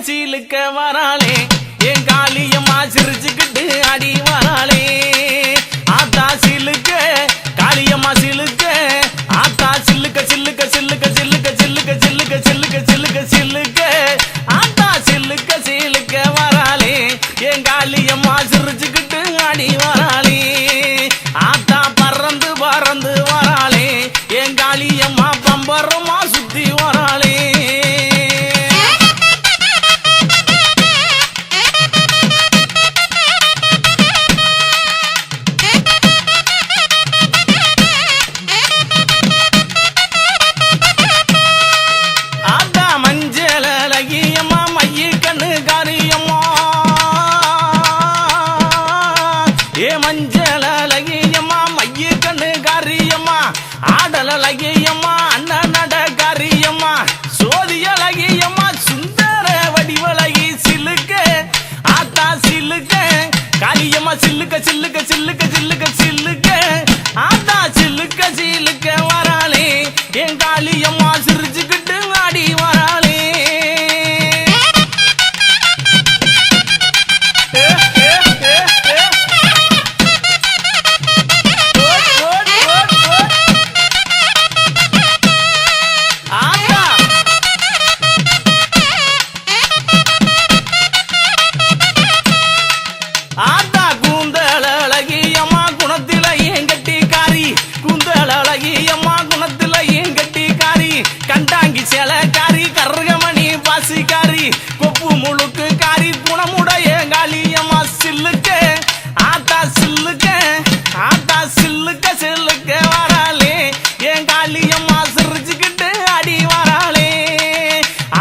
சீலுக்க வராளே என் காளியம்மா சிரிச்சுக்கிட்டு அடி வராளே ஆத்தா சிலுக்க காளியம்மா சிலுக்க ஆத்தா சில்லுக்க சில்லுக்க சில்லுக்க சில்லுக்க சில்லுக்க சில்லுக்க சில்லுக்க சில்லுக்க சில்லுக்க ஆத்தா சில்லுக்க சீலுக்க வராளே என் காளியம்மா சிரிச்சுக்கிட்டு அடி வராளே ஆத்தா பறந்து பறந்து வராளே என் காளியம்மா பம்பரமா சுத்தி வராளே மஞ்சள் அழகியம்மா மைய கண்ணு காரியம்மா ஆடல் அழகியம்மா அண்ணன் நட காரியம்மா சோதி அழகியம்மா சுந்தர வடிவழகி சிலுக்க ஆத்தா சிலுக்க காளியம்மா சில்லுக்க சில்லுக்க சில்லுக்க சில்லுக்க சில்லுக்க ஆத்தா சில்லுக்க சிலுக்க வராளே என் காளியம்மா சிரிச்சுக்கிட்டு ஆடி வராளே ஆத்தா கூந்தல் அழகியம்மா குணத்தில ஏன் கட்டிக்காரி கூந்தல் அழகியம்மா குணத்தில ஏன் கட்டிக்காரி கண்டாங்கி சேலக்காரி கருகமணி பாசிக்காரி கொப்பு முழுக்கு காரி குணமுடைய காளியம்மா சில்லுக்க ஆத்தா சில்லுக்க ஆத்தா சில்லுக்க சில்லுக்க வராளே என் காளியம்மா சிரிச்சுக்கிட்டு அடி வராளே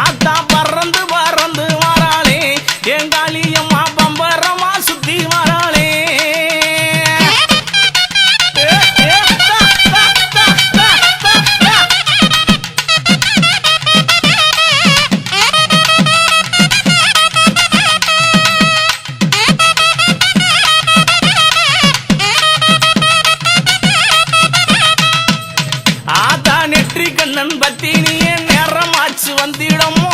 ஆத்தா பறந்து பறந்து வராளே என் காளியம்மா பம்பரமா சுத்தி வராளே ஆத்தா நெற்றி கண்ணன் பத்தி நீ நேரமாச்சு வந்திடமோ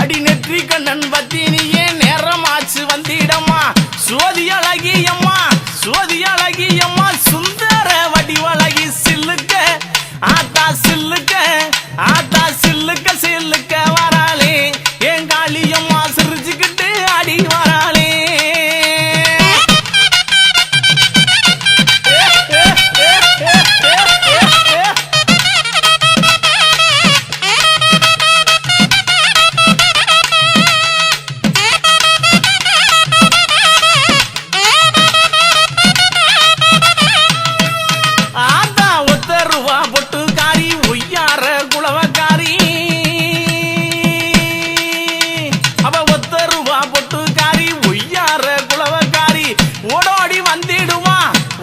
அடி நெற்றி கண்ணன் பத்தி நீ நேரமாச்சு வந்திடமா சோதி அழகியம்மா சோதி அழகியம்மா சுந்தர வடிவழகி சில்லுக்க ஆத்தா சில்லுக்க ஆத்தா சில்லுக்க சில்லுக்க வராளே என் காளியம்மா சிரிச்சுக்கிட்டு அடி வராளே ஆத்தா ஒத்த ரூபா பொட்டுக்காரி ஒய்யார குளவக்காரி அவ ஒத்த ரூபா பொட்டுக்காரி ஒய்யார குளவக்காரி ஓடோடி வந்திடுவா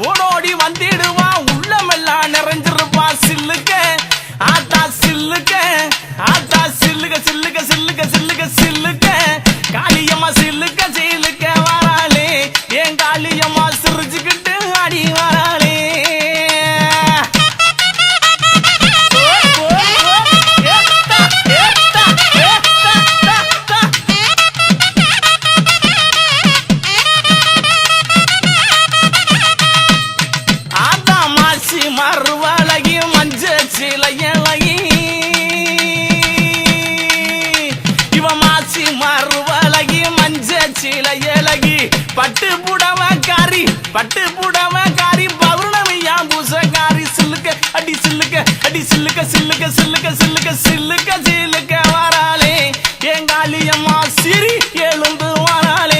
ஓடோடி வந்திடுவா உள்ளமெல்லாம் நிறைஞ்சிருப்பா சில்லுக்க ஆத்தா சில்லுக்க ஆத்தா சில்லுக்க சில்லுக்க சில்லுக்க சில்லுக்க சில்லுக்க காளியம்மா சில்லுக்க சில்லுக்க வராளே என் காளியம்மா சிரிச்சுக்கிட்டு அடி வராளே ஆத்தா மாசி மறுவழகி மஞ்ச சிலையழகி இவ மாசி மறுவழகி மஞ்ச சிலையழகி பட்டு புடவக்காரி பட்டு புடவக்காரி பௌர்ணமியா பூசக்காரி சில்லுக்க அடி சில்லுக்க அடி சில்லுக்க சில்லுக்க சில்லுக்க சில்லுக்க சில்லுக்க சில்லுக்க வராளே என் காளியம்மா சிரி எழுந்து வராளே